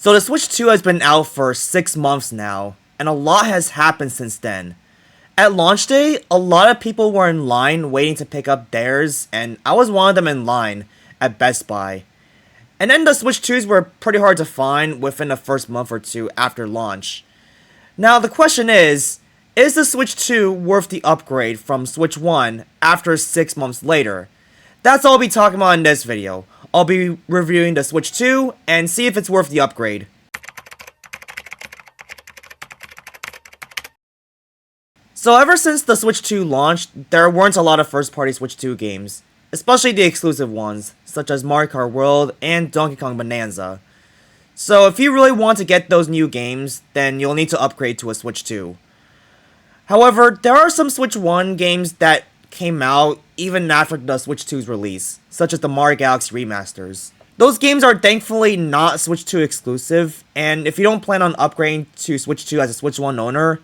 So the Switch 2 has been out for 6 months now, and a lot has happened since then. At launch day, a lot of people were in line waiting to pick up theirs, and I was one of them in line at Best Buy. And then the Switch 2s were pretty hard to find within the first month or two after launch. Now the question is the Switch 2 worth the upgrade from Switch 1 after 6 months later? That's all I'll be talking about in this video. I'll be reviewing the Switch 2 and see if it's worth the upgrade. So ever since the Switch 2 launched, there weren't a lot of first-party Switch 2 games, especially the exclusive ones, such as Mario Kart World and Donkey Kong Bonanza. So if you really want to get those new games, then you'll need to upgrade to a Switch 2. However, there are some Switch 1 games that came out even after the Switch 2's release, such as the Mario Galaxy remasters. Those games are thankfully not Switch 2 exclusive, and if you don't plan on upgrading to Switch 2 as a Switch 1 owner,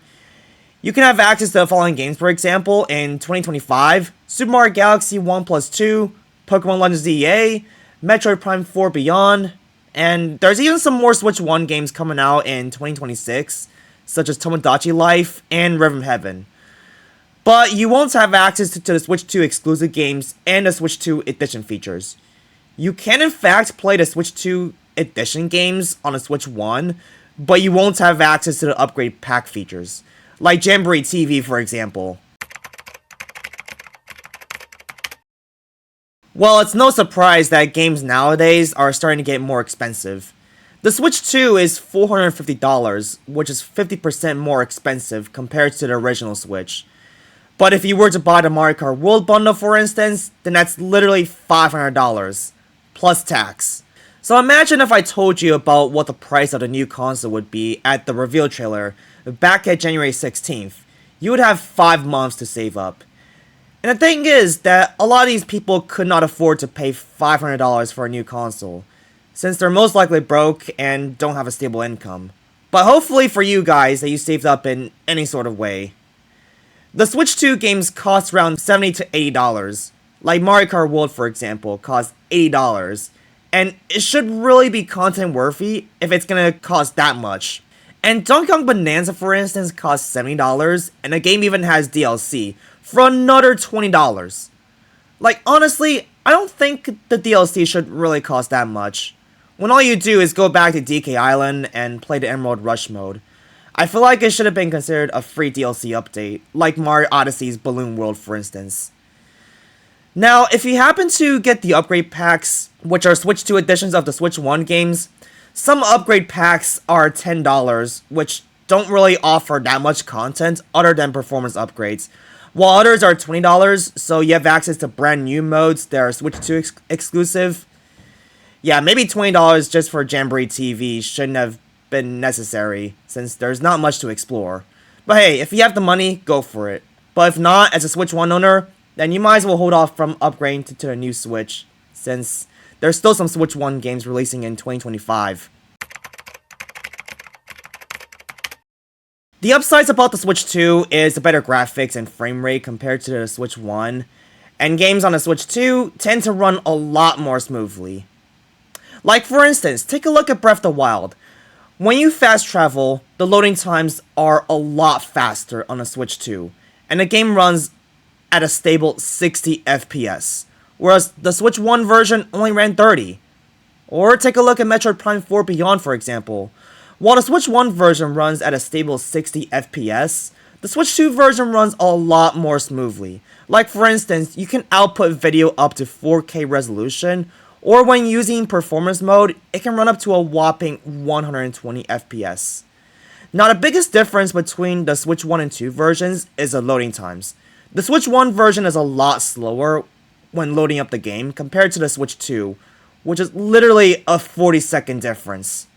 you can have access to the following games. For example, in 2025, Super Mario Galaxy 1+2, Pokemon Legends ZA, Metroid Prime 4 Beyond, and there's even some more Switch 1 games coming out in 2026, such as Tomodachi Life and Rhythm Heaven. But you won't have access to the Switch 2 exclusive games and the Switch 2 Edition features. You can in fact play the Switch 2 Edition games on a Switch 1, but you won't have access to the upgrade pack features, like Jamboree TV for example. Well, it's no surprise that games nowadays are starting to get more expensive. The Switch 2 is $450, which is 50% more expensive compared to the original Switch. But if you were to buy the Mario Kart World bundle for instance, then that's literally $500, plus tax. So imagine if I told you about what the price of the new console would be at the reveal trailer back at January 16th. You would have 5 months to save up. And the thing is that a lot of these people could not afford to pay $500 for a new console, since they're most likely broke and don't have a stable income. But hopefully for you guys that you saved up in any sort of way. The Switch 2 games cost around $70 to $80, like Mario Kart World for example costs $80, and it should really be content worthy if it's gonna cost that much. And Donkey Kong Bonanza for instance costs $70, and the game even has DLC for another $20. Like honestly, I don't think the DLC should really cost that much, when all you do is go back to DK Island and play the Emerald Rush mode. I feel like it should have been considered a free DLC update, like Mario Odyssey's Balloon World for instance. Now, if you happen to get the upgrade packs, which are Switch 2 editions of the Switch 1 games, some upgrade packs are $10, which don't really offer that much content other than performance upgrades, while others are $20, so you have access to brand new modes that are Switch 2 exclusive. Yeah, maybe $20 just for Jamboree TV shouldn't have been necessary, since there's not much to explore. But hey, if you have the money, go for it. But if not, as a Switch 1 owner, then you might as well hold off from upgrading to the new Switch, since there's still some Switch 1 games releasing in 2025. The upsides about the Switch 2 is the better graphics and frame rate compared to the Switch 1, and games on the Switch 2 tend to run a lot more smoothly. Like for instance, take a look at Breath of the Wild. When you fast travel, the loading times are a lot faster on the Switch 2, and the game runs at a stable 60 FPS, whereas the Switch 1 version only ran 30. Or take a look at Metroid Prime 4 Beyond for example. While the Switch 1 version runs at a stable 60 FPS, the Switch 2 version runs a lot more smoothly. Like for instance, you can output video up to 4K resolution, or when using performance mode, it can run up to a whopping 120 FPS. Now the biggest difference between the Switch 1 and 2 versions is the loading times. The Switch 1 version is a lot slower when loading up the game compared to the Switch 2, which is literally a 40-second difference.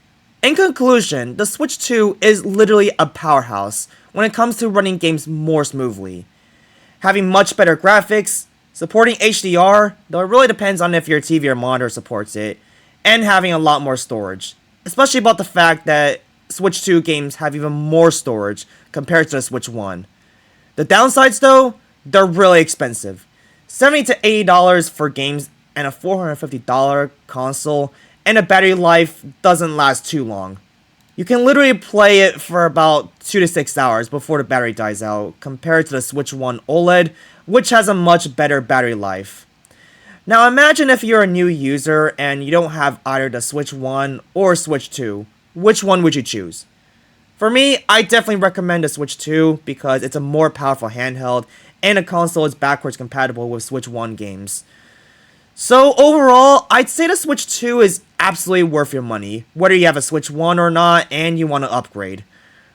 In conclusion, the Switch 2 is literally a powerhouse when it comes to running games more smoothly. Having much better graphics, supporting HDR, though it really depends on if your TV or monitor supports it, and having a lot more storage. Especially about the fact that Switch 2 games have even more storage compared to the Switch 1. The downsides though, they're really expensive. $70 to $80 for games and a $450 console, and the battery life doesn't last too long. You can literally play it for about 2 to 6 hours before the battery dies out, compared to the Switch 1 OLED, which has a much better battery life. Now imagine if you're a new user and you don't have either the Switch 1 or Switch 2. Which one would you choose? For me, I definitely recommend the Switch 2 because it's a more powerful handheld and the console is backwards compatible with Switch 1 games. So overall, I'd say the Switch 2 is absolutely worth your money, whether you have a Switch 1 or not and you want to upgrade.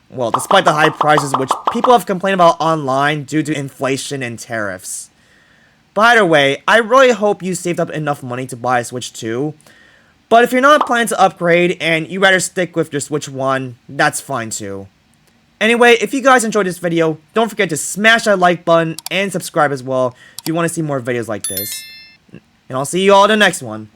Well, despite the high prices which people have complained about online due to inflation and tariffs. But either way, I really hope you saved up enough money to buy a Switch 2. But if you're not planning to upgrade and you rather stick with your Switch 1, that's fine too. Anyway, if you guys enjoyed this video, don't forget to smash that like button and subscribe as well if you want to see more videos like this. And I'll see you all in the next one.